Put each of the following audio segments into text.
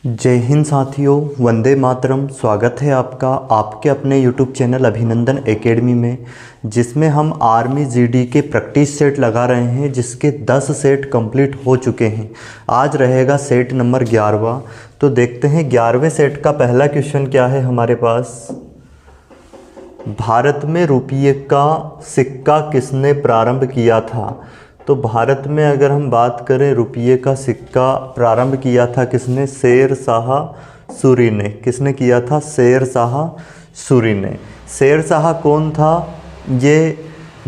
जय हिंद साथियों, वंदे मातरम। स्वागत है आपका आपके अपने YouTube चैनल अभिनंदन एकेडमी में, जिसमें हम आर्मी जीडी के प्रैक्टिस सेट लगा रहे हैं, जिसके 10 सेट कंप्लीट हो चुके हैं। आज रहेगा सेट नंबर 11वां। तो देखते हैं 11वें सेट का पहला क्वेश्चन क्या है हमारे पास। भारत में रुपये का सिक्का किसने प्रारंभ किया था? तो भारत में अगर हम बात करें, रुपये का सिक्का प्रारंभ किया था किसने? शेर शाह सूरी ने। किसने किया था? शेर शाह सूरी ने। शेर शाह कौन था? ये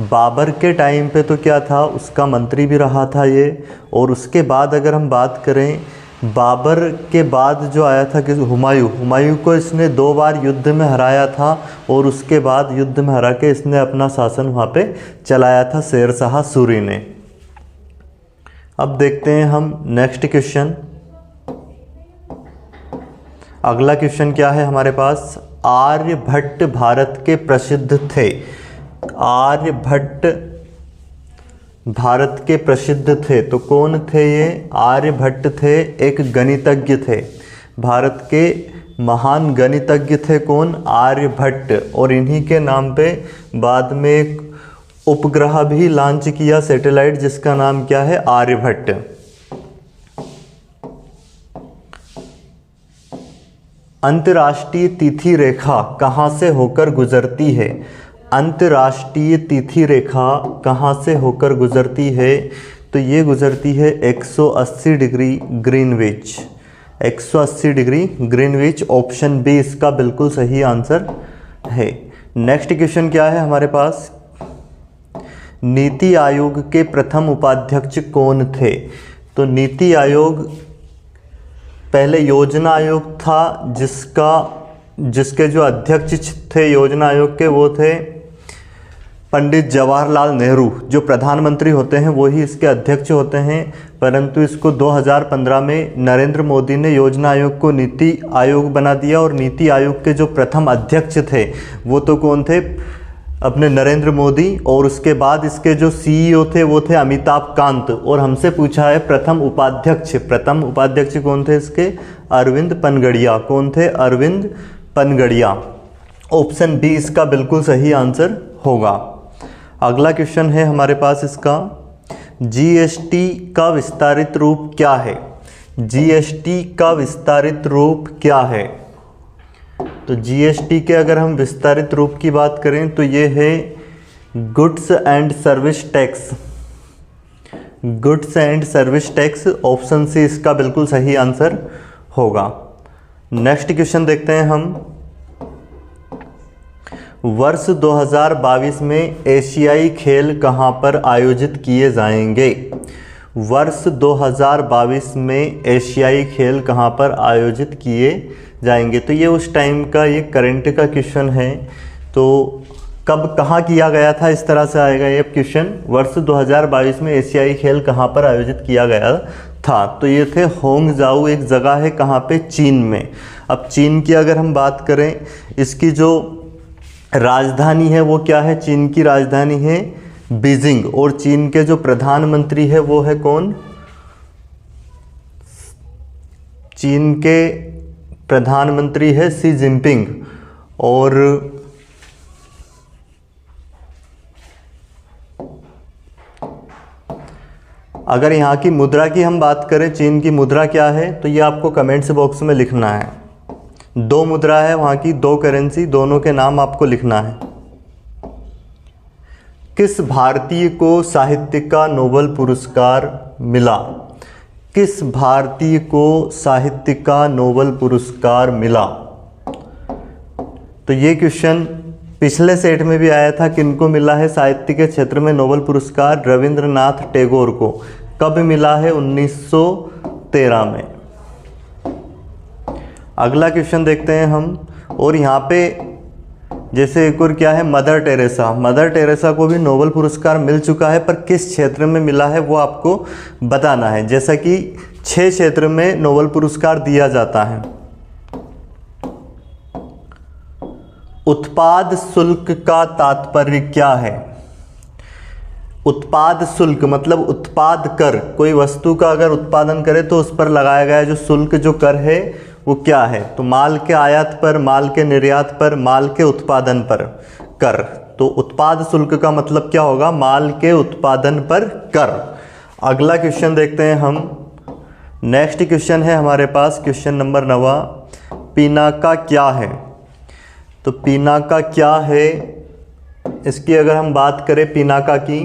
बाबर के टाइम पे तो क्या था, उसका मंत्री भी रहा था ये। और उसके बाद अगर हम बात करें, बाबर के बाद जो आया था कि हुमायूं को इसने 2 बार युद्ध में हराया था, और उसके बाद युद्ध में हरा के इसने अपना शासन वहाँ पे चलाया था शेर शाह सूरी ने। अब देखते हैं हम नेक्स्ट क्वेश्चन। अगला क्वेश्चन क्या है हमारे पास। आर्यभट्ट भारत के प्रसिद्ध थे। आर्यभट्ट भारत के प्रसिद्ध थे, तो कौन थे ये? आर्यभट्ट थे, एक गणितज्ञ थे। भारत के महान गणितज्ञ थे कौन? आर्यभट्ट। और इन्हीं के नाम पे बाद में एक उपग्रह भी लॉन्च किया, सैटेलाइट, जिसका नाम क्या है? आर्यभट्ट। अंतर्राष्ट्रीय तिथि रेखा कहाँ से होकर गुजरती है? अंतर्राष्ट्रीय तिथि रेखा कहाँ से होकर गुजरती है? तो ये गुजरती है 180 degree Greenwich. 180 degree Greenwich. Option B इसका बिल्कुल सही आंसर है। नेक्स्ट क्वेश्चन क्या है हमारे पास। नीति आयोग के प्रथम उपाध्यक्ष कौन थे? तो नीति आयोग पहले योजना आयोग था, जिसके जो अध्यक्ष थे योजना आयोग के, वो थे पंडित जवाहरलाल नेहरू। जो प्रधानमंत्री होते हैं वो ही इसके अध्यक्ष होते हैं, परंतु इसको 2015 में नरेंद्र मोदी ने योजना आयोग को नीति आयोग बना दिया। और नीति आयोग के जो प्रथम अध्यक्ष थे वो तो कौन थे? अपने नरेंद्र मोदी। और उसके बाद इसके जो सीईओ थे वो थे अमिताभ कांत। और हमसे पूछा है प्रथम उपाध्यक्ष। प्रथम उपाध्यक्ष कौन थे इसके? अरविंद पनगड़िया। कौन थे? अरविंद पनगड़िया। ऑप्शन बी इसका बिल्कुल सही आंसर होगा। अगला क्वेश्चन है हमारे पास इसका। जीएसटी का विस्तारित रूप क्या है? जीएसटी का विस्तारित रूप क्या है? तो जीएसटी के अगर हम विस्तारित रूप की बात करें तो ये है goods and service tax. Goods and service tax. Option C इसका बिल्कुल सही आंसर होगा। नेक्स्ट क्वेश्चन देखते हैं हम। वर्ष 2022 में एशियाई खेल कहाँ पर आयोजित किए जाएंगे? वर्ष 2022 में एशियाई खेल कहाँ पर आयोजित किए जाएंगे? तो ये उस टाइम का ये करंट का क्वेश्चन है। तो कब कहाँ किया गया था, इस तरह से आएगा ये क्वेश्चन। वर्ष 2022 में एशियाई खेल कहाँ पर आयोजित किया गया था? तो ये थे होंगजाऊ, एक जगह है कहाँ पे? चीन में। अब चीन की अगर हम बात करें, इसकी जो राजधानी है वो क्या है? चीन की राजधानी है बीजिंग। और चीन के जो प्रधानमंत्री है वो है कौन? चीन के प्रधानमंत्री है शी जिनपिंग। और अगर यहाँ की मुद्रा की हम बात करें, चीन की मुद्रा क्या है, तो ये आपको कमेंट्स बॉक्स में लिखना है। 2 मुद्रा है वहाँ की, 2 करेंसी, दोनों के नाम आपको लिखना है। किस भारतीय को साहित्य का नोबेल पुरस्कार मिला? किस भारतीय को साहित्य का नोबेल पुरस्कार मिला? तो ये क्वेश्चन पिछले सेट में भी आया था। किनको मिला है साहित्य के क्षेत्र में नोबेल पुरस्कार? रविंद्रनाथ टैगोर को। कब मिला है? 1913 में। अगला क्वेश्चन देखते हैं हम। और यहाँ पे जैसे एक और क्या है, मदर टेरेसा। मदर टेरेसा को भी नोबेल पुरस्कार मिल चुका है, पर किस क्षेत्र में मिला है वो आपको बताना है। जैसा कि 6 क्षेत्र में नोबेल पुरस्कार दिया जाता है। उत्पाद शुल्क का तात्पर्य क्या है? उत्पाद शुल्क मतलब उत्पाद कर, कोई वस्तु का अगर उत्पादन करे तो उस पर लगाया गया जो शुल्क जो कर है वो क्या है? तो माल के आयात पर, माल के निर्यात पर, माल के उत्पादन पर कर। तो उत्पाद शुल्क का मतलब क्या होगा? माल के उत्पादन पर कर। अगला क्वेश्चन देखते हैं हम। नेक्स्ट क्वेश्चन है हमारे पास क्वेश्चन नंबर 9, पिनाका क्या है? तो पिनाका क्या है, इसकी अगर हम बात करें पिनाका की,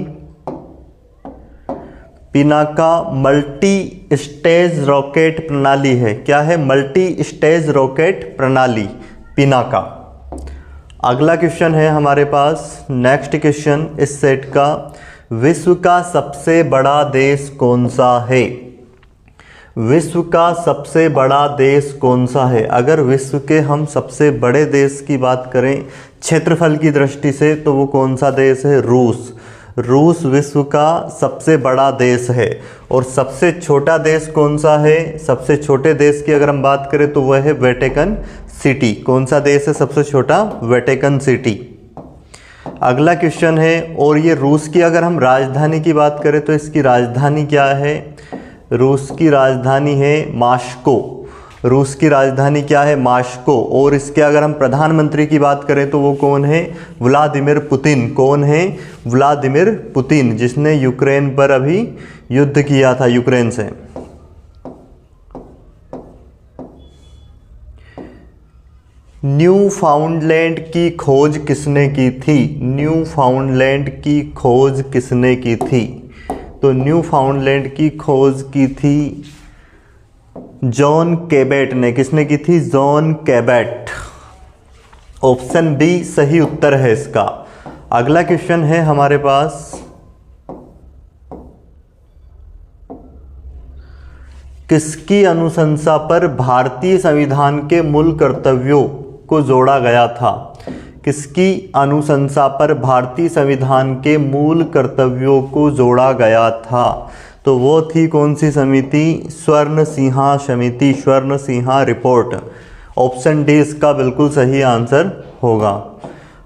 पिनाका मल्टी स्टेज रॉकेट प्रणाली है। क्या है? मल्टी स्टेज रॉकेट प्रणाली, पिनाका। अगला क्वेश्चन है हमारे पास, नेक्स्ट क्वेश्चन इस सेट का, विश्व का सबसे बड़ा देश कौन सा है? विश्व का सबसे बड़ा देश कौन सा है? अगर विश्व के हम सबसे बड़े देश की बात करें क्षेत्रफल की दृष्टि से तो वो कौन सा देश है? रूस। रूस विश्व का सबसे बड़ा देश है। और सबसे छोटा देश कौन सा है? सबसे छोटे देश की अगर हम बात करें तो वह है वेटिकन सिटी। कौन सा देश है सबसे छोटा? Vatican city. अगला क्वेश्चन है, और ये रूस की अगर हम राजधानी की बात करें तो इसकी राजधानी क्या है? रूस की राजधानी है मास्को। रूस की राजधानी क्या है? मास्को। और इसके अगर हम प्रधानमंत्री की बात करें तो वो कौन है? Vladimir Putin. कौन है? व्लादिमीर पुतिन, जिसने यूक्रेन पर अभी युद्ध किया था, यूक्रेन से। न्यू फाउंडलैंड की खोज किसने की थी? न्यू फाउंडलैंड की खोज किसने की थी? तो न्यू फाउंडलैंड की खोज की थी जॉन कैबेट ने। किसने की थी? जॉन कैबेट। ऑप्शन बी सही उत्तर है इसका। अगला क्वेश्चन है हमारे पास, किसकी अनुशंसा पर भारतीय संविधान के मूल कर्तव्यों को जोड़ा गया था? किसकी अनुशंसा पर भारतीय संविधान के मूल कर्तव्यों को जोड़ा गया था? तो वो थी कौन सी समिति? स्वर्ण सिंहा समिति, स्वर्ण सिंहा रिपोर्ट। ऑप्शन डी इसका बिल्कुल सही आंसर होगा।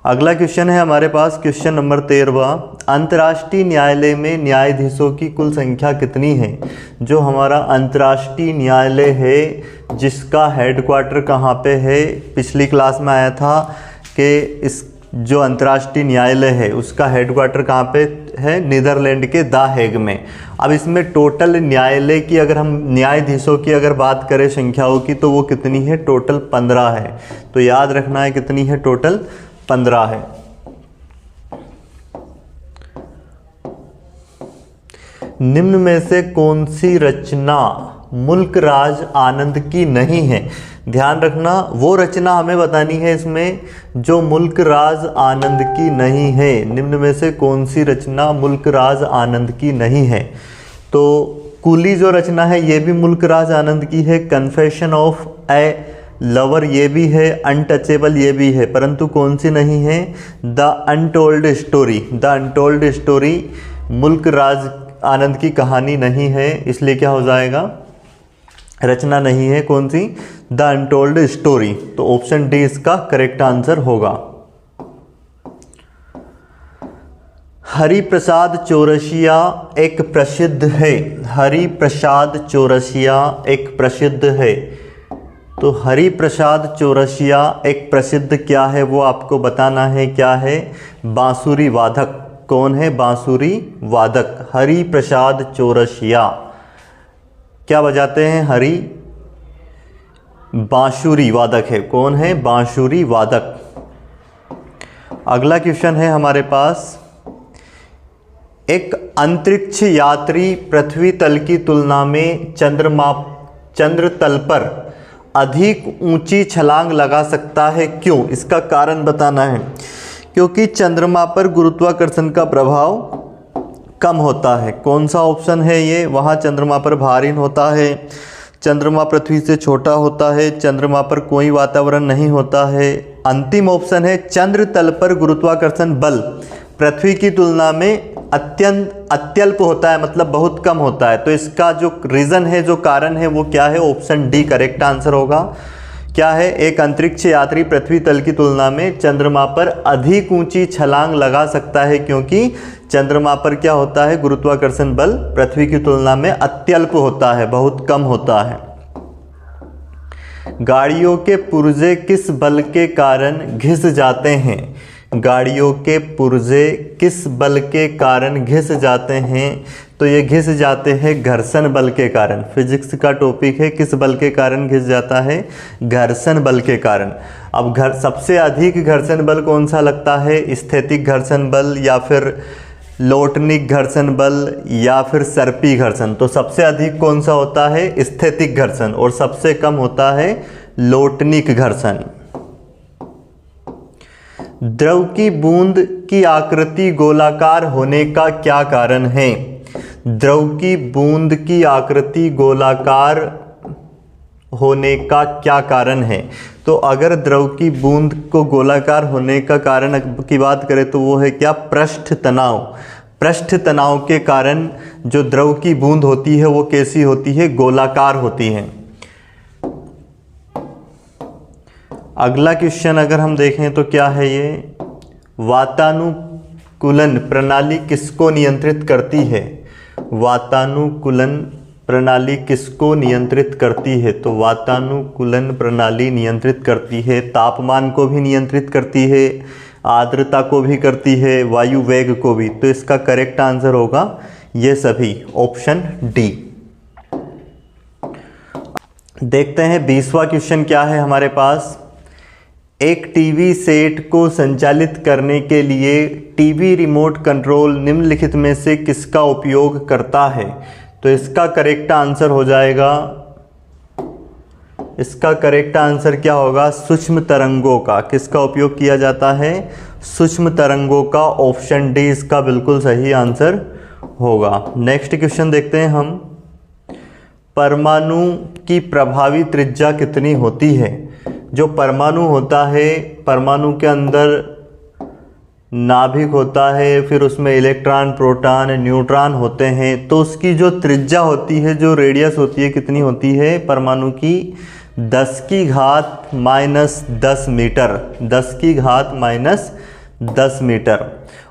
अगला क्वेश्चन है हमारे पास क्वेश्चन नंबर 13, अंतर्राष्ट्रीय न्यायालय में न्यायाधीशों की कुल संख्या कितनी है? जो हमारा अंतर्राष्ट्रीय न्यायालय है जिसका हेडक्वार्टर कहाँ पे है? पिछली क्लास में आया था कि इस जो अंतर्राष्ट्रीय न्यायालय है उसका हेडक्वार्टर कहाँ पे है? नीदरलैंड के द हेग में। अब इसमें टोटल न्यायालय की अगर हम न्यायाधीशों की अगर बात करें संख्याओं की तो वो कितनी है? टोटल 15 है। तो याद रखना है कितनी है? टोटल 15 है। निम्न में से कौन सी रचना मुल्क राज आनंद की नहीं है? ध्यान रखना, वो रचना हमें बतानी है इसमें जो मुल्क राज आनंद की नहीं है। निम्न में से कौन सी रचना मुल्क राज आनंद की नहीं है? तो कूली जो रचना है ये भी मुल्क राज आनंद की है, कन्फेशन ऑफ ए लवर ये भी है, अनटचेबल ये भी है, परंतु कौन सी नहीं है? The untold story. The untold story मुल्क राज आनंद की कहानी नहीं है, इसलिए क्या हो जाएगा? रचना नहीं है। कौन सी? The untold story. तो ऑप्शन डी इसका करेक्ट आंसर होगा। हरिप्रसाद चौरसिया एक प्रसिद्ध है। हरिप्रसाद चौरसिया एक प्रसिद्ध है। तो हरिप्रसाद चौरसिया एक प्रसिद्ध क्या है वो आपको बताना है। क्या है? बांसुरी वादक। कौन है? बांसुरी वादक। हरिप्रसाद चौरसिया क्या बजाते हैं? हरि बांसुरी वादक है। कौन है? बांसुरी वादक। अगला क्वेश्चन है हमारे पास, एक अंतरिक्ष यात्री पृथ्वी तल की तुलना में चंद्र तल पर अधिक ऊंची छलांग लगा सकता है, क्यों? इसका कारण बताना है। क्योंकि चंद्रमा पर गुरुत्वाकर्षण का प्रभाव कम होता है। कौन सा ऑप्शन है ये? वहाँ चंद्रमा पर भारीन होता है, चंद्रमा पृथ्वी से छोटा होता है, चंद्रमा पर कोई वातावरण नहीं होता है। अंतिम ऑप्शन है चंद्र तल पर गुरुत्वाकर्षण बल पृथ्वी की तुलना में अत्यल्प होता है, मतलब बहुत कम होता है। तो इसका जो रीज़न है, जो कारण है वो क्या है? ऑप्शन डी करेक्ट आंसर होगा। क्या है? एक अंतरिक्ष यात्री पृथ्वी तल की तुलना में चंद्रमा पर अधिक ऊंची छलांग लगा सकता है, क्योंकि चंद्रमा पर क्या होता है? गुरुत्वाकर्षण बल पृथ्वी की तुलना में अत्यल्प होता है, बहुत कम होता है। गाड़ियों के पुर्जे किस बल के कारण घिस जाते हैं? गाड़ियों के पुर्जे किस बल के कारण घिस जाते हैं? तो ये घिस जाते हैं घर्षण बल के कारण। फिजिक्स का टॉपिक है, किस बल के कारण घिस जाता है? घर्षण बल के कारण। अब सबसे अधिक घर्षण बल कौन सा लगता है? स्थैतिक घर्षण बल या फिर लोटनिक घर्षण बल या फिर सर्पी घर्षण? तो सबसे अधिक कौन सा होता है? स्थैतिक घर्षण, और सबसे कम होता है लोटनिक घर्षण। द्रव की बूंद की आकृति गोलाकार होने का क्या कारण है? द्रव की बूंद की आकृति गोलाकार होने का क्या कारण है? तो अगर द्रव की बूंद को गोलाकार होने का कारण की बात करें तो वो है क्या? पृष्ठ तनाव। पृष्ठ तनाव के कारण जो द्रव की बूंद होती है वो कैसी होती है? गोलाकार होती है। अगला क्वेश्चन अगर हम देखें तो क्या है ये? वातानुकूलन प्रणाली किसको नियंत्रित करती है? वातानुकूलन प्रणाली किसको नियंत्रित करती है? तो वातानुकूलन प्रणाली नियंत्रित करती है, तापमान को भी नियंत्रित करती है, आर्द्रता को भी करती है, वायु वेग को भी। तो इसका करेक्ट आंसर होगा ये सभी, ऑप्शन डी। देखते हैं 20वां क्वेश्चन क्या है हमारे पास। एक टीवी सेट को संचालित करने के लिए टीवी रिमोट कंट्रोल निम्नलिखित में से किसका उपयोग करता है? तो इसका करेक्ट आंसर हो जाएगा, इसका करेक्ट आंसर क्या होगा? सूक्ष्म तरंगों का। किसका उपयोग किया जाता है? सूक्ष्म तरंगों का। ऑप्शन डी इसका बिल्कुल सही आंसर होगा। नेक्स्ट क्वेश्चन देखते हैं हम। परमाणु की प्रभावी त्रिज्या कितनी होती है? जो परमाणु होता है, परमाणु के अंदर नाभिक होता है, फिर उसमें इलेक्ट्रॉन, प्रोटॉन, न्यूट्रॉन होते हैं, तो उसकी जो त्रिज्या होती है, जो रेडियस होती है, कितनी होती है परमाणु की? 10 की घात माइनस 10 मीटर। 10 की घात माइनस 10 मीटर।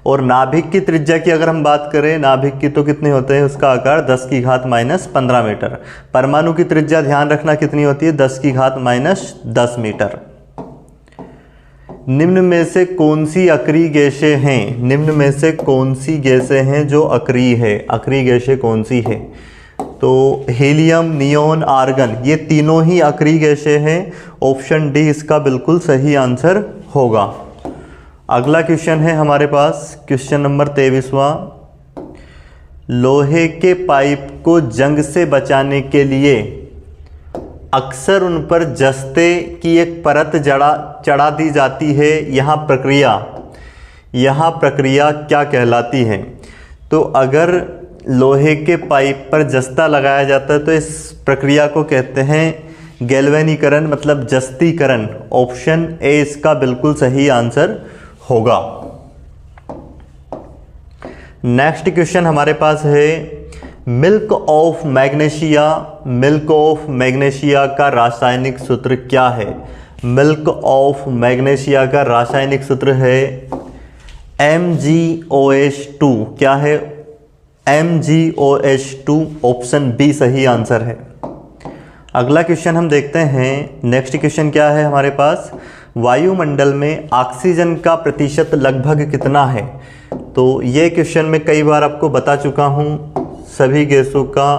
और नाभिक की त्रिज्या की अगर हम बात करें, नाभिक की तो कितने होते हैं? उसका आकार 10 की घात माइनस 15 मीटर। परमाणु की त्रिज्या ध्यान रखना कितनी होती है? 10 की घात माइनस 10 मीटर। निम्न में से कौन सी अक्रिय गैसें हैं? निम्न में से कौन सी गैसें हैं जो अक्रिय है? अक्रिय गैसें कौन सी है? तो हीलियम, नियोन, आर्गन, ये तीनों ही अक्रिय गैसें हैं। ऑप्शन डी इसका बिल्कुल सही आंसर होगा। अगला क्वेश्चन है हमारे पास, क्वेश्चन नंबर 23वां। लोहे के पाइप को जंग से बचाने के लिए अक्सर उन पर जस्ते की एक परत चढ़ा दी जाती है। यहाँ प्रक्रिया क्या कहलाती है? तो अगर लोहे के पाइप पर जस्ता लगाया जाता है तो इस प्रक्रिया को कहते हैं गैल्वेनीकरण, मतलब जस्तीकरण। ऑप्शन ए इसका बिल्कुल सही आंसर होगा। नेक्स्ट क्वेश्चन हमारे पास है, milk of magnesia. Milk of magnesia का रासायनिक सूत्र क्या है? मिल्क ऑफ मैग्नीशिया का रासायनिक सूत्र है MgOH2। क्या है? MgOH2। ऑप्शन बी सही आंसर है। अगला क्वेश्चन हम देखते हैं। नेक्स्ट क्वेश्चन क्या है हमारे पास? वायुमंडल में ऑक्सीजन का प्रतिशत लगभग कितना है? तो ये क्वेश्चन मैं कई बार आपको बता चुका हूँ। सभी गैसों का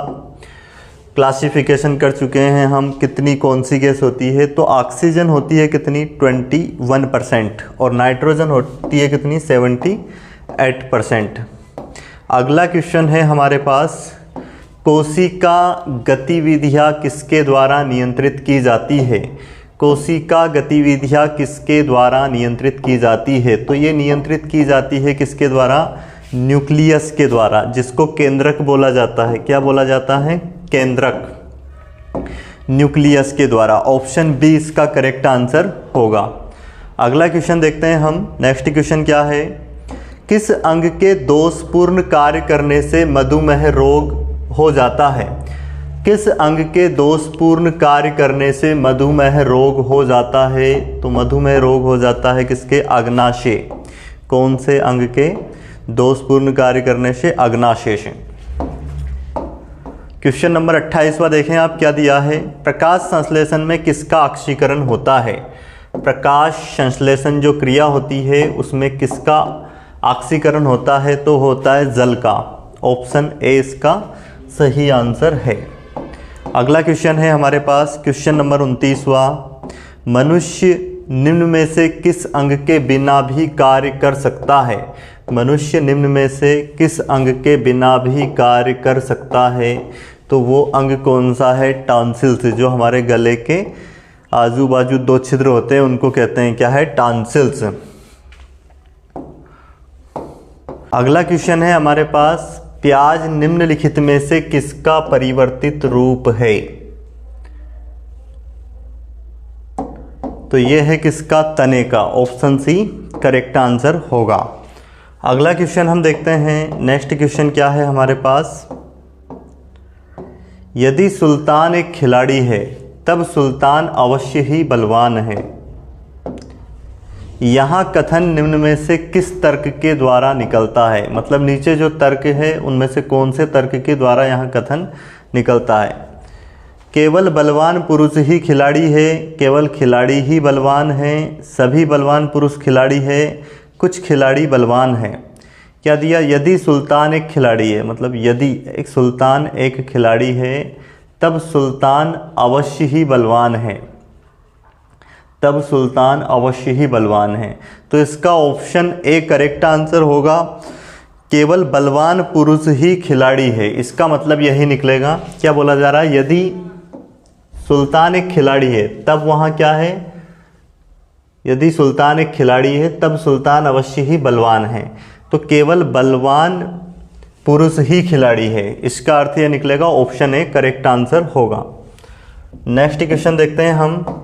क्लासिफिकेशन कर चुके हैं हम, कितनी कौन सी गैस होती है। तो ऑक्सीजन होती है कितनी? 21%। और नाइट्रोजन होती है कितनी? 78%। अगला क्वेश्चन है हमारे पास, कोशिका गतिविधियाँ किसके द्वारा नियंत्रित की जाती है? कोशिका गतिविधियाँ किसके द्वारा नियंत्रित की जाती है? तो ये नियंत्रित की जाती है किसके द्वारा? न्यूक्लियस के द्वारा, जिसको केंद्रक बोला जाता है। क्या बोला जाता है? केंद्रक। न्यूक्लियस के द्वारा। ऑप्शन बी इसका करेक्ट आंसर होगा। अगला क्वेश्चन देखते हैं हम। नेक्स्ट क्वेश्चन क्या है? किस अंग के दोषपूर्ण कार्य करने से मधुमेह रोग हो जाता है? किस अंग के दोषपूर्ण कार्य करने से मधुमेह रोग हो जाता है? तो मधुमेह रोग हो जाता है किसके? अग्नाशय। कौन से अंग के दोषपूर्ण कार्य करने से? अग्नाशय से। क्वेश्चन नंबर 28वां देखें आप क्या दिया है। प्रकाश संश्लेषण में किसका ऑक्सीकरण होता है? प्रकाश संश्लेषण जो क्रिया होती है उसमें किसका ऑक्सीकरण होता है? तो होता है जल का। ऑप्शन ए इसका सही आंसर है। अगला क्वेश्चन है हमारे पास क्वेश्चन नंबर 29वां। मनुष्य निम्न में से किस अंग के बिना भी कार्य कर सकता है? मनुष्य निम्न में से किस अंग के बिना भी कार्य कर सकता है? तो वो अंग कौन सा है? टॉन्सिल्स। जो हमारे गले के आजू बाजू 2 छिद्र होते हैं उनको कहते हैं क्या है? टॉन्सिल्स। अगला क्वेश्चन है हमारे पास, प्याज निम्नलिखित में से किसका परिवर्तित रूप है? तो ये है किसका? तने का। ऑप्शन सी करेक्ट आंसर होगा। अगला क्वेश्चन हम देखते हैं। नेक्स्ट क्वेश्चन क्या है हमारे पास, यदि सुल्तान एक खिलाड़ी है तब सुल्तान अवश्य ही बलवान है। यहाँ कथन निम्न में से किस तर्क के द्वारा निकलता है? मतलब नीचे जो तर्क है उनमें से कौन से तर्क के द्वारा यहाँ कथन निकलता है? केवल बलवान पुरुष ही खिलाड़ी है, केवल खिलाड़ी ही बलवान है, सभी बलवान पुरुष खिलाड़ी है, कुछ खिलाड़ी बलवान है। क्या दिया? यदि सुल्तान एक खिलाड़ी है, मतलब यदि एक सुल्तान एक खिलाड़ी है तब सुल्तान अवश्य ही बलवान है, तब सुल्तान अवश्य ही बलवान है। तो इसका ऑप्शन ए करेक्ट आंसर होगा। केवल बलवान पुरुष ही खिलाड़ी है, इसका मतलब यही निकलेगा। क्या बोला जा रहा है? यदि सुल्तान एक खिलाड़ी है तब वहाँ क्या है? यदि सुल्तान एक खिलाड़ी है तब सुल्तान अवश्य ही बलवान है। तो केवल बलवान पुरुष ही खिलाड़ी है, इसका अर्थ यह निकलेगा। ऑप्शन ए करेक्ट आंसर होगा। नेक्स्ट क्वेश्चन देखते हैं हम।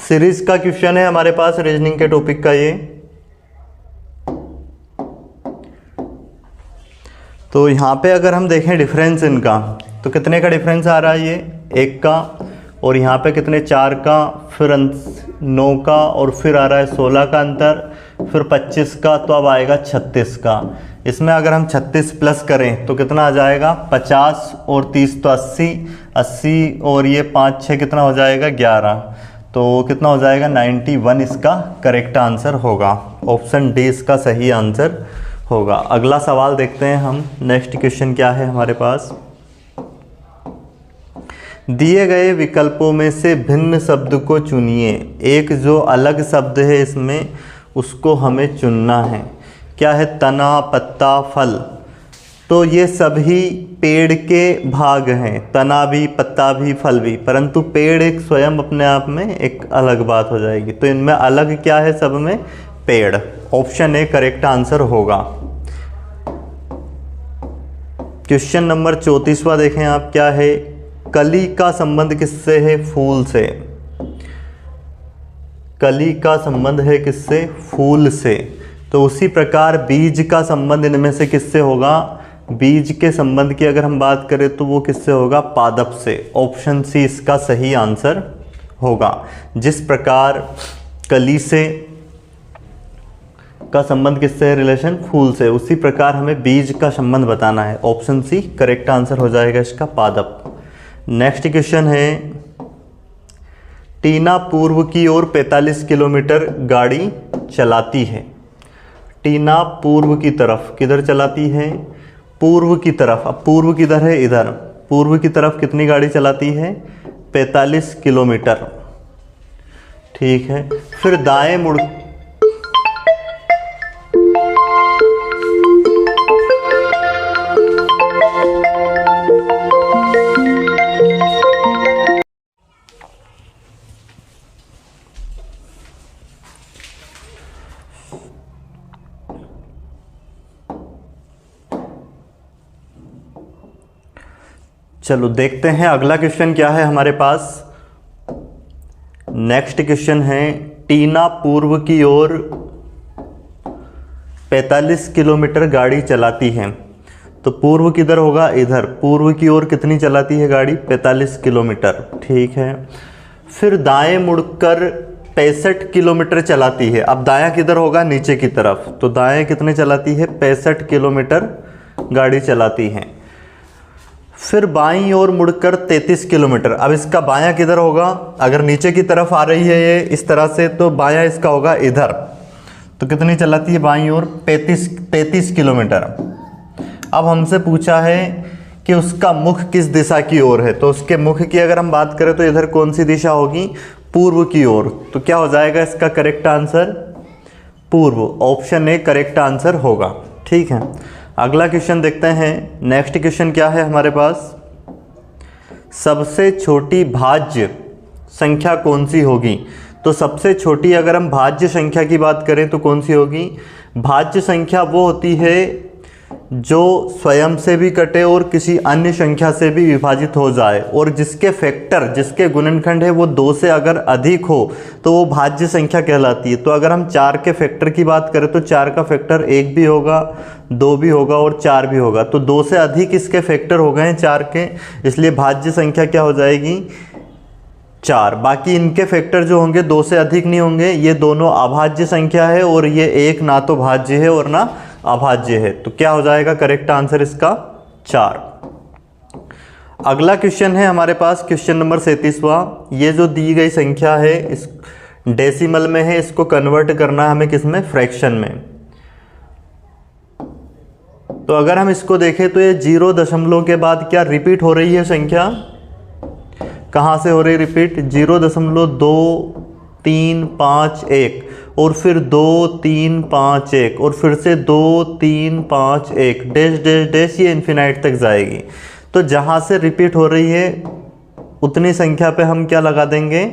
सीरीज का क्वेश्चन है हमारे पास, रीजनिंग के टॉपिक का ये। तो यहाँ पे अगर हम देखें डिफरेंस इनका, तो कितने का डिफरेंस आ रहा है? ये 1 का, और यहाँ पे कितने? 4 का, फिर 9 का, और फिर आ रहा है 16 का अंतर, फिर 25 का, तो अब आएगा 36 का। इसमें अगर हम 36 प्लस करें तो कितना आ जाएगा? 50 और 30 तो 80, 80 और ये 5 6 कितना हो जाएगा? 11, तो कितना हो जाएगा? 91 इसका करेक्ट आंसर होगा। ऑप्शन डी इसका सही आंसर होगा। अगला सवाल देखते हैं हम। नेक्स्ट क्वेश्चन क्या है हमारे पास, दिए गए विकल्पों में से भिन्न शब्द को चुनिए। एक जो अलग शब्द है इसमें उसको हमें चुनना है। क्या है? तना, पत्ता, फल। तो ये सभी पेड़ के भाग हैं, तना भी, पत्ता भी, फल भी, परंतु पेड़ एक स्वयं अपने आप में एक अलग बात हो जाएगी। तो इनमें अलग क्या है? सब में पेड़। ऑप्शन ए करेक्ट आंसर होगा। क्वेश्चन नंबर 34वां देखें आप क्या है। कली का संबंध किससे है? फूल से। कली का संबंध है किससे? फूल से। तो उसी प्रकार बीज का संबंध इनमें से किससे होगा? बीज के संबंध की अगर हम बात करें तो वो किससे होगा? पादप से। ऑप्शन सी इसका सही आंसर होगा। जिस प्रकार कली से का संबंध किससे है? रिलेशन फूल से, उसी प्रकार हमें बीज का संबंध बताना है। ऑप्शन सी करेक्ट आंसर हो जाएगा इसका, पादप। नेक्स्ट क्वेश्चन है, टीना पूर्व की ओर 45 किलोमीटर गाड़ी चलाती है। टीना पूर्व की तरफ किधर चलाती है? पूर्व की तरफ। अब पूर्व किधर है? इधर। पूर्व की तरफ कितनी गाड़ी चलाती है? 45 किलोमीटर। ठीक है, फिर दाएं मुड़ चलो देखते हैं अगला क्वेश्चन क्या है हमारे पास। नेक्स्ट क्वेश्चन है, टीना पूर्व की ओर 45 किलोमीटर गाड़ी चलाती है। तो पूर्व किधर होगा, इधर। पूर्व की ओर कितनी चलाती है गाड़ी, 45 किलोमीटर, ठीक है। फिर दाएं मुड़कर 65 किलोमीटर चलाती है। अब दायां किधर होगा, नीचे की तरफ, तो दाएं कितने चलाती है, 65 किलोमीटर गाड़ी चलाती है। फिर बाईं ओर मुड़कर 33 किलोमीटर। अब इसका बायां किधर होगा, अगर नीचे की तरफ आ रही है ये इस तरह से, तो बायां इसका होगा इधर। तो कितनी चलाती है बाईं ओर, 33 किलोमीटर। अब हमसे पूछा है कि उसका मुख किस दिशा की ओर है, तो उसके मुख की अगर हम बात करें तो इधर कौन सी दिशा होगी, पूर्व की ओर। तो क्या हो जाएगा इसका करेक्ट आंसर, पूर्व। ऑप्शन ए करेक्ट आंसर होगा, ठीक है। अगला क्वेश्चन देखते हैं। नेक्स्ट क्वेश्चन क्या है हमारे पास, सबसे छोटी भाज्य संख्या कौन सी होगी। तो सबसे छोटी अगर हम भाज्य संख्या की बात करें तो कौन सी होगी, भाज्य संख्या वो होती है जो स्वयं से भी कटे और किसी अन्य संख्या से भी विभाजित हो जाए, और जिसके फैक्टर, जिसके गुणनखंड है वो 2 से अगर अधिक हो तो वो भाज्य संख्या कहलाती है। तो अगर हम 4 के फैक्टर की बात करें तो 4 का फैक्टर 1 भी होगा, 2 भी होगा और 4 भी होगा। तो 2 से अधिक इसके फैक्टर हो गए हैं 4 के, इसलिए भाज्य संख्या क्या हो जाएगी, 4। बाकी इनके फैक्टर जो होंगे 2 से अधिक नहीं होंगे, ये दोनों अभाज्य संख्या है, और ये एक ना तो भाज्य है और ना अभाज्य है। तो क्या हो जाएगा करेक्ट आंसर इसका, 4। अगला क्वेश्चन है हमारे पास क्वेश्चन नंबर 37वां। ये जो दी गई संख्या है इस डेसिमल में है, इसको कन्वर्ट करना है हमें किसमें, फ्रैक्शन में। तो अगर हम इसको देखें तो ये 0 दशमलव के बाद क्या रिपीट हो रही है संख्या, कहाँ से हो रही रिपीट, 0.2351 और फिर 2351 और फिर से 2351 डैश डैश डैश, ये इन्फिनाइट तक जाएगी। तो जहाँ से रिपीट हो रही है उतनी संख्या पे हम क्या लगा देंगे,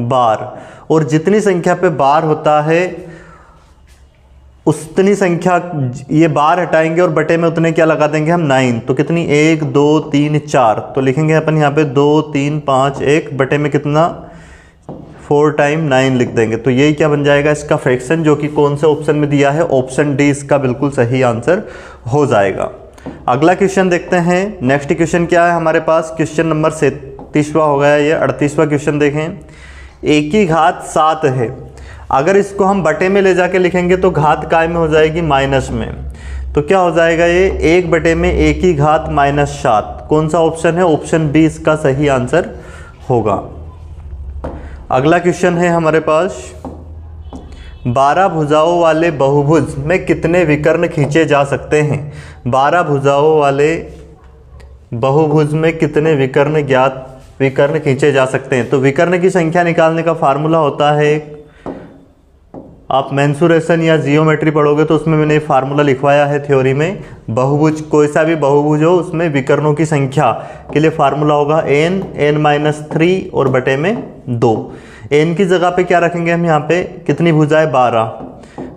बार, और जितनी संख्या पे बार होता है उतनी संख्या, ये बार हटाएंगे और बटे में उतने क्या लगा देंगे हम, 9। तो कितनी, 1 2 3 4, तो लिखेंगे अपन यहाँ पे 2 3 5 1 बटे में कितना, 4 टाइम 9 लिख देंगे। तो यही क्या बन जाएगा इसका फ्रैक्शन, जो कि कौन से ऑप्शन में दिया है, ऑप्शन डी इसका बिल्कुल सही आंसर हो जाएगा। अगला क्वेश्चन देखते हैं। नेक्स्ट क्वेश्चन क्या है हमारे पास, क्वेश्चन नंबर 37वां हो गया, ये 38वां क्वेश्चन देखें। एक की घात 7 है, अगर इसको हम बटे में ले जाके लिखेंगे तो घात काय में हो जाएगी, माइनस में। तो क्या हो जाएगा ये, 1 बटे में एक की घात -7। कौन सा ऑप्शन है, ऑप्शन बी इसका सही आंसर होगा। अगला क्वेश्चन है हमारे पास, 12 भुजाओं वाले बहुभुज में कितने विकर्ण खींचे जा सकते हैं। 12 भुजाओं वाले बहुभुज में कितने विकर्ण खींचे जा सकते हैं। तो विकर्ण की संख्या निकालने का फार्मूला होता है, आप मेंसुरेशन या जियोमेट्री पढ़ोगे तो उसमें मैंने फार्मूला लिखवाया है थ्योरी में। बहुभुज, कोई सा भी बहुभुज हो उसमें विकर्णों की संख्या के लिए फार्मूला होगा n-3 और बटे में 2। n की जगह पे क्या रखेंगे हम, यहाँ पे कितनी भुजाएं, 12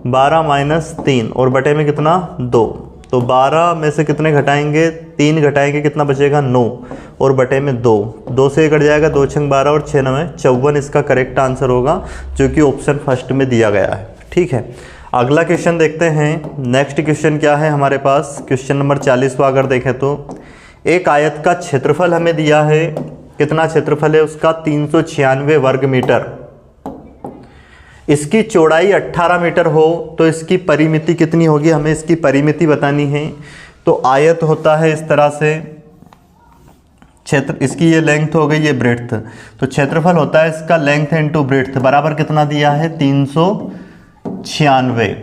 -3 और बटे में कितना, 2। तो 12 में से कितने घटाएंगे, 3 घटाएंगे, कितना बचेगा, 9 और बटे में 2। 2 से कट जाएगा, 2 छंग 12 और 6 9 54 इसका करेक्ट आंसर होगा, जो कि ऑप्शन फर्स्ट में दिया गया है, ठीक है। अगला क्वेश्चन देखते हैं। नेक्स्ट क्वेश्चन क्या है हमारे पास, क्वेश्चन नंबर 40वां अगर देखें तो, एक आयत का क्षेत्रफल हमें दिया है, कितना क्षेत्रफल है उसका, 396 वर्ग मीटर। इसकी चौड़ाई 18 मीटर हो तो इसकी परिमिति कितनी होगी, हमें इसकी परिमिति बतानी है। तो आयत होता है इस तरह से, क्षेत्र, इसकी ये लेंथ हो गई, ये ब्रेड्थ, तो क्षेत्रफल होता है इसका लेंथ इनटू ब्रेड्थ, बराबर कितना दिया है, 396।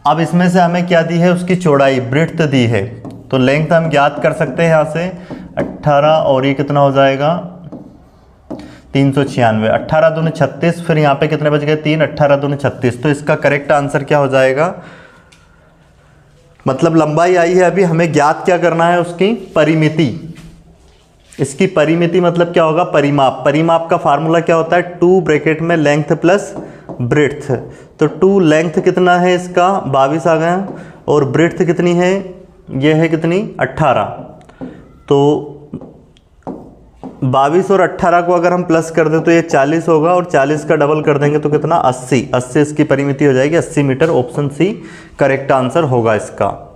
अब इसमें से हमें क्या दी है, उसकी चौड़ाई, ब्रेड्थ दी है। तो लेंथ हम ज्ञात कर सकते हैं यहाँ से, 18 और ये कितना हो जाएगा, 396, 18 दूनी 36, फिर यहाँ पे कितने बच गए, 3, 18 दूनी 36। तो इसका करेक्ट आंसर क्या हो जाएगा, मतलब लंबाई आई है, अभी हमें ज्ञात क्या करना है, उसकी परिमिति। इसकी परिमिति मतलब क्या होगा, परिमाप। परिमाप का फार्मूला क्या होता है, 2 ब्रैकेट में लेंथ प्लस ब्रेड्थ। तो 2 लेंथ कितना है इसका, 22 आ गया, और ब्रेड्थ कितनी है, ये है कितनी, 18। तो 22 और 18 को अगर हम प्लस कर दें तो ये 40 होगा, और 40 का डबल कर देंगे तो कितना, 80 इसकी परिमिति हो जाएगी, 80 metre. Option C correct answer होगा इसका।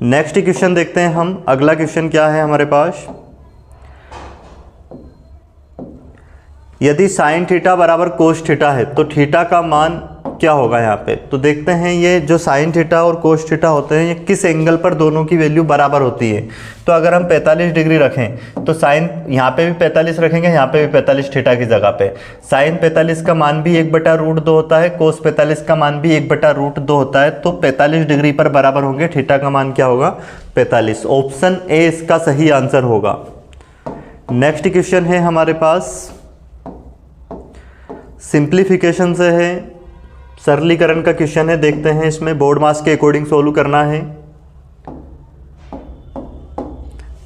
नेक्स्ट क्वेश्चन देखते हैं हम। अगला क्वेश्चन क्या है हमारे पास, यदि साइन थीटा बराबर कोस थीटा है तो थीटा का मान क्या होगा यहाँ पे। तो देखते हैं ये जो साइन थीटा और कोस थीटा होते हैं ये किस एंगल पर दोनों की वैल्यू बराबर होती है। तो अगर हम 45 डिग्री रखें तो साइन यहाँ पे भी 45 रखेंगे, यहाँ पे भी 45 थीटा की जगह पे। साइन 45 का मान भी 1/√2 होता है, कोस 45 का मान भी 1/√2 होता है। तो 45 डिग्री पर बराबर होंगे, थीटा का मान क्या होगा 45। ऑप्शन ए इसका सही आंसर होगा। नेक्स्ट क्वेश्चन है हमारे पास, सिंप्लीफिकेशन से है, सरलीकरण का क्वेश्चन है। देखते हैं इसमें बोर्ड मास के अकॉर्डिंग सोल्व करना है।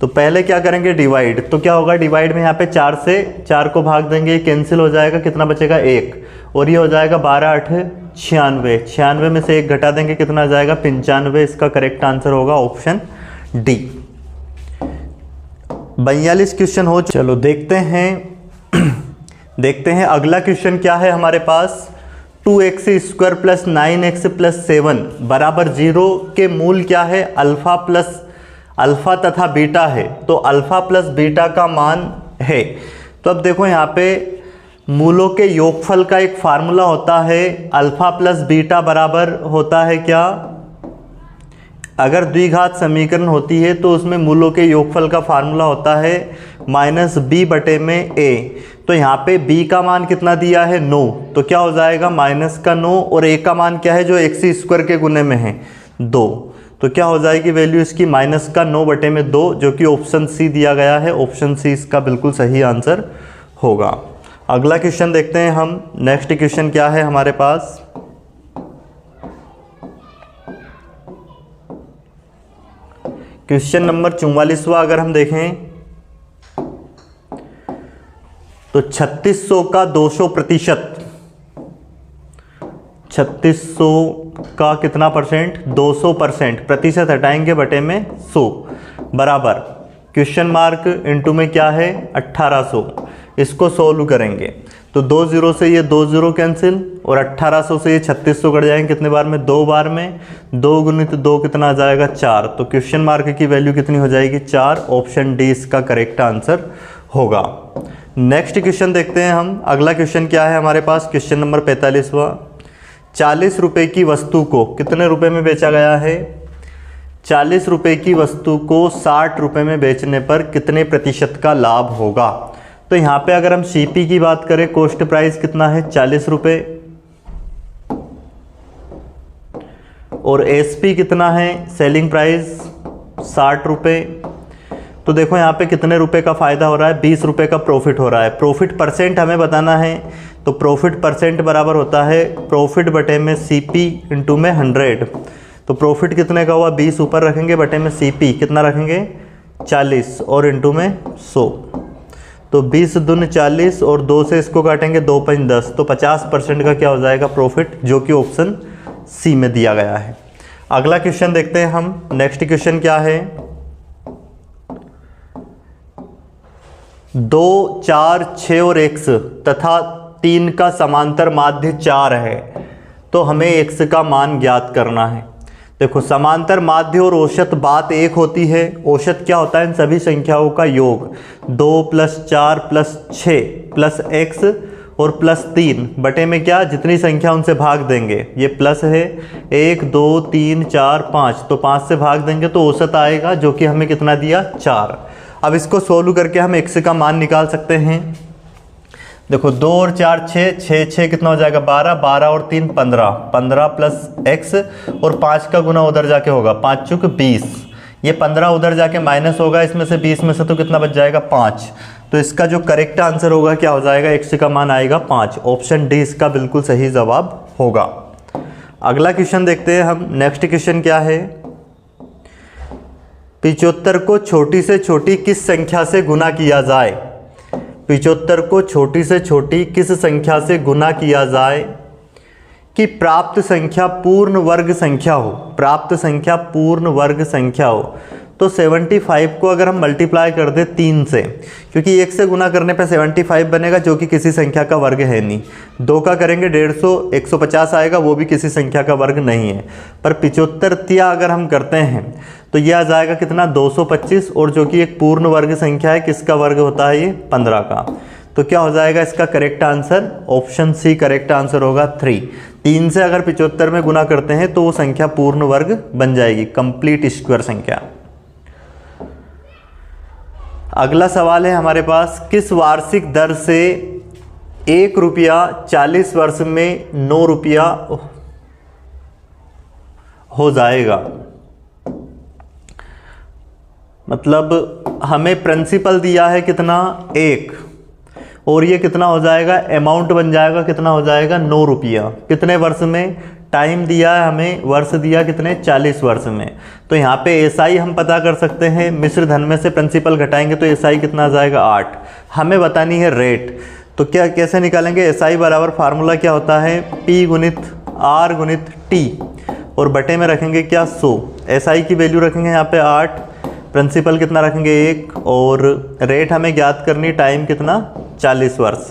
तो पहले क्या करेंगे, डिवाइड। तो क्या होगा, डिवाइड में यहाँ पे 4 से 4 को भाग देंगे, कैंसिल हो जाएगा, कितना बचेगा 1, और ये हो जाएगा 12 8 96। 96 में से 1 घटा देंगे, कितना आ जाएगा 95। इसका करेक्ट आंसर होगा ऑप्शन डी। 42 क्वेश्चन हो। चलो देखते हैं अगला क्वेश्चन क्या है हमारे पास। 2x² + 9x + 7 बराबर 0 के मूल क्या है, अल्फा तथा बीटा है। तो अल्फा प्लस बीटा का मान है। तो अब देखो यहाँ पे मूलों के योगफल का एक फार्मूला होता है, अल्फा प्लस बीटा बराबर होता है क्या, अगर द्विघात समीकरण होती है तो उसमें मूलों के योगफल का फार्मूला होता है -b/a। तो यहाँ पे b का मान कितना दिया है 9, तो क्या हो जाएगा -9, और a का मान क्या है जो x² के गुने में है 2। तो क्या हो जाएगी वैल्यू इसकी -9/2, जो कि ऑप्शन सी दिया गया है। ऑप्शन सी इसका बिल्कुल सही आंसर होगा। अगला क्वेश्चन देखते हैं हम। नेक्स्ट क्वेश्चन क्या है हमारे पास, क्वेश्चन नंबर 44वां अगर हम देखें तो 3600 का 200%, 3600 का कितना परसेंट 200%, प्रतिशत हटाएंगे बटे में 100 बराबर क्वेश्चन मार्क इनटू में क्या है 1800। इसको सोल्व करेंगे तो 2 0 से ये 2 0 कैंसिल, और 1800 से ये 3600 कट जाएंगे कितने बार में 2 बार में, 2 × 2 कितना आ जाएगा 4। तो क्वेश्चन मार्क की वैल्यू कितनी हो जाएगी 4। ऑप्शन डी इसका करेक्ट आंसर होगा। नेक्स्ट क्वेश्चन देखते हैं हम। अगला क्वेश्चन क्या है हमारे पास, क्वेश्चन नंबर 45वां। 40 रुपये की वस्तु को कितने रुपए में बेचा गया है, 40 रुपये की वस्तु को 60 रुपये में बेचने पर कितने प्रतिशत का लाभ होगा। तो यहाँ पे अगर हम सीपी की बात करें, कॉस्ट प्राइस कितना है 40 रुपये, और एसपी कितना है सेलिंग प्राइस 60 रुपये। तो देखो यहाँ पे कितने रुपए का फ़ायदा हो रहा है, 20 रुपये का प्रॉफिट हो रहा है। प्रॉफिट परसेंट हमें बताना है, तो प्रॉफिट परसेंट बराबर होता है प्रॉफिट बटे में सीपी इनटू में 100। तो प्रॉफिट कितने का हुआ 20 ऊपर रखेंगे, बटे में सीपी कितना रखेंगे 40, और इनटू में 100। तो 20 दूनी 40, और 2 से इसको काटेंगे 2 5 10, तो 50% का क्या हो जाएगा प्रॉफिट, जो कि ऑप्शन सी में दिया गया है। अगला क्वेश्चन देखते हैं हम। नेक्स्ट क्वेश्चन क्या है, 2 4 6 और x तथा 3 का समांतर माध्य 4 है, तो हमें x का मान ज्ञात करना है। देखो समांतर माध्य और औसत बात एक होती है। औसत क्या होता है, इन सभी संख्याओं का योग, 2 + 4 + 6 + x और +3 बटे में क्या जितनी संख्या उनसे भाग देंगे, ये प्लस है 1 2 3 4 5, तो 5 से भाग देंगे तो औसत आएगा, जो कि हमें कितना दिया 4। अब इसको सोल्व करके हम x का मान निकाल सकते हैं। देखो 2 और 4 6, 6 6 कितना हो जाएगा 12, 12 और 3 15, 15 + x और 5 का गुना उधर जाके होगा 5 चुक 20, ये 15 उधर जाके माइनस होगा इसमें से 20 में से, तो कितना बच जाएगा 5। तो इसका जो करेक्ट आंसर होगा क्या हो जाएगा, x का मान आएगा 5। ऑप्शन डी इसका बिल्कुल सही जवाब होगा। अगला क्वेश्चन देखते हैं हम। नेक्स्ट क्वेश्चन क्या है, 75 को छोटी से छोटी किस संख्या से गुना किया जाए, 75 को छोटी से छोटी किस संख्या से गुना किया जाए कि प्राप्त संख्या पूर्ण वर्ग संख्या हो, प्राप्त संख्या पूर्ण वर्ग संख्या हो। तो 75 को अगर हम मल्टीप्लाई कर दें 3 से, क्योंकि 1 से गुना करने पे 75 बनेगा जो कि किसी संख्या का वर्ग है नहीं। 2 का करेंगे 150, 150 आएगा, वो भी किसी संख्या का वर्ग नहीं है। पर 75 तिया अगर हम करते हैं तो ये आ जाएगा कितना 225, और जो कि एक पूर्ण वर्ग संख्या है, किसका वर्ग होता है ये 15 का। तो क्या हो जाएगा इसका correct answer, option C correct answer होगा 3। 3 से अगर 75 में गुना करते हैं तो वो संख्या पूर्ण वर्ग बन जाएगी, कंप्लीट स्क्वायर संख्या। अगला सवाल है हमारे पास, किस वार्षिक दर से 1 रुपया 40 वर्ष में 9 रुपया हो जाएगा। मतलब हमें प्रिंसिपल दिया है कितना 1, और ये कितना हो जाएगा, अमाउंट बन जाएगा कितना हो जाएगा 9 रुपया। कितने वर्ष में, टाइम दिया है हमें, वर्ष दिया कितने 40 वर्ष में। तो यहाँ पे एसआई हम पता कर सकते हैं, मिश्र धन में से प्रिंसिपल घटाएंगे तो एसआई कितना आ जाएगा 8। हमें बतानी है रेट, तो क्या कैसे निकालेंगे, एसआई बराबर फार्मूला क्या होता है, P गुणित R गुणित T, और बटे में रखेंगे क्या 100। एसआई की वैल्यू रखेंगे यहाँ पे 8, प्रिंसिपल कितना रखेंगे 1, और रेट हमें ज्ञात करनी, टाइम कितना 40 वर्ष,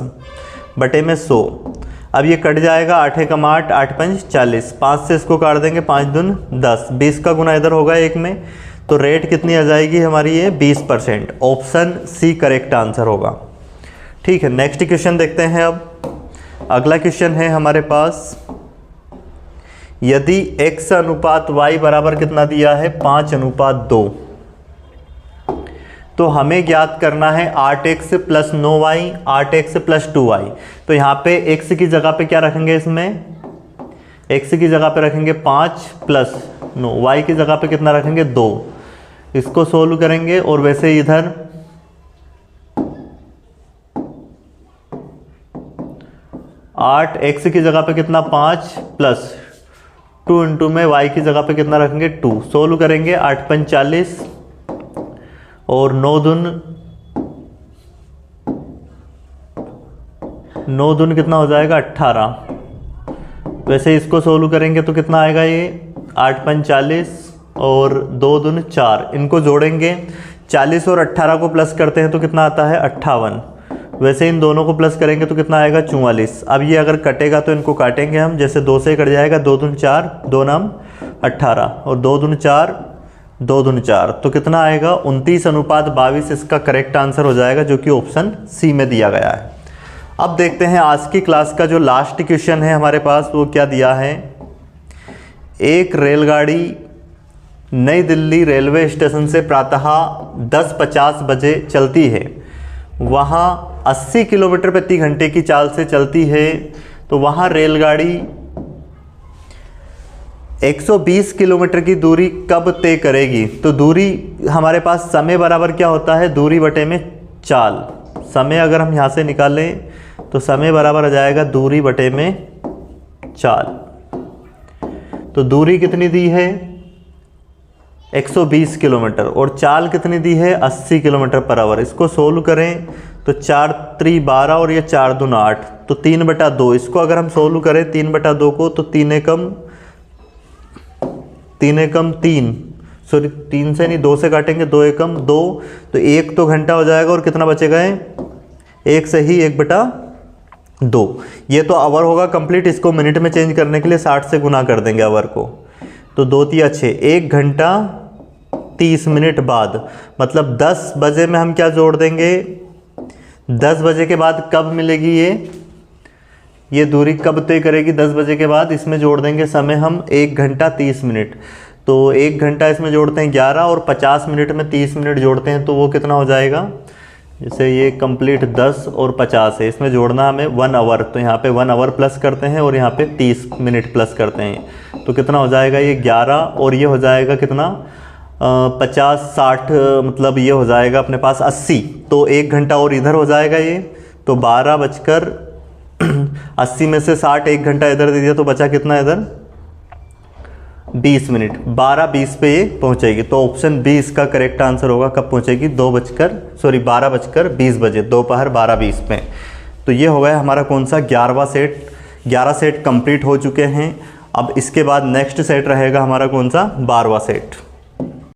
बटे में 100। अब ये कट जाएगा, 8 एकम 8, 8 पंच 40, 5 से इसको काट देंगे, 5 दून 10, 20 का गुना इधर होगा 1 में, तो रेट कितनी आ जाएगी हमारी ये 20%। ऑप्शन सी करेक्ट आंसर होगा। ठीक है, नेक्स्ट क्वेश्चन देखते हैं। अब अगला क्वेश्चन है हमारे पास, यदि x अनुपात y बराबर कितना दिया है 5:2, तो हमें ज्ञात करना है 8x plus 9y, 8x plus 2y। तो यहाँ पे x की जगह पे क्या रखेंगे, इसमें x की जगह पे रखेंगे 5 प्लस 9, y की जगह पे कितना रखेंगे 2। इसको सोल्व करेंगे, और वैसे इधर 8x की जगह पे कितना 5 प्लस 2 इंटू में y की जगह पे कितना रखेंगे 2। सोल्व करेंगे, 8 पंच 40, और 9 दून कितना हो जाएगा 18। वैसे इसको सोल्व करेंगे तो कितना आएगा ये 8 पंच 40, और 2 दून 4, इनको जोड़ेंगे, 40 और 18 को प्लस करते हैं तो कितना आता है 58। वैसे इन दोनों को प्लस करेंगे तो कितना आएगा 44। अब ये अगर कटेगा तो इनको काटेंगे हम, जैसे 2 से कट जाएगा, 2 दून 4, 2 नाम 18, और 2 दून 4, 2 दून 4, तो कितना आएगा 29:22 इसका करेक्ट आंसर हो जाएगा, जो कि ऑप्शन सी में दिया गया है। अब देखते हैं आज की क्लास का जो लास्ट क्वेश्चन है हमारे पास, वो क्या दिया है। एक रेलगाड़ी नई दिल्ली रेलवे स्टेशन से प्रातः 10:50 बजे चलती है, वहाँ 80 किलोमीटर प्रति घंटे की चाल से चलती है, तो वहाँ रेलगाड़ी 120 किलोमीटर की दूरी कब तय करेगी। तो दूरी हमारे पास समय बराबर क्या होता है, दूरी बटे में चाल। समय अगर हम यहाँ से निकालें तो समय बराबर आ जाएगा दूरी बटे में चाल। तो दूरी कितनी दी है 120 किलोमीटर, और चाल कितनी दी है 80 किलोमीटर पर आवर। इसको सोल्व करें तो 4 3 12, और ये 4 दून 8, तो 3/2। इसको अगर हम सोल्व करें 3/2 को, तो 3 एकम 3, सॉरी 3 से नहीं 2 से काटेंगे, 2 एकम 2, तो 1 तो घंटा हो जाएगा, और कितना बचेगा 1 से ही 1/2। ये तो आवर होगा कंप्लीट, इसको मिनट में चेंज करने के लिए 60 से गुना कर देंगे आवर को, तो 2 3 6, 1 घंटा 30 मिनट बाद, मतलब 10 बजे में हम क्या जोड़ देंगे, 10 बजे के बाद कब मिलेगी ये दूरी कब तय करेगी 10 बजे के बाद। इसमें जोड़ देंगे समय हम 1 घंटा 30 मिनट, तो 1 घंटा इसमें जोड़ते हैं 11, और 50 मिनट में 30 मिनट जोड़ते हैं तो वो कितना हो जाएगा, जैसे ये कंप्लीट 10 और 50 है, इसमें जोड़ना हमें 1 आवर, तो यहाँ पे 1 आवर प्लस करते हैं, और यहाँ पे 30 मिनट प्लस करते हैं, तो कितना हो जाएगा ये 11, और ये हो जाएगा कितना 50 60, मतलब ये हो जाएगा अपने पास 80, तो 1 घंटा और इधर हो जाएगा ये, तो 12:80 में से 60 1 घंटा इधर दे दिया, तो बचा कितना इधर 20 मिनट, 12:20 पे ये पहुंचेगी। तो ऑप्शन बी इसका करेक्ट आंसर होगा। कब पहुंचेगी 12:20 बजे, दोपहर 12:20 पे। तो ये हो गया हमारा कौन सा 11वां सेट। 11 सेट कंप्लीट हो चुके हैं। अब इसके बाद नेक्स्ट सेट रहेगा हमारा कौन सा 12वां सेट।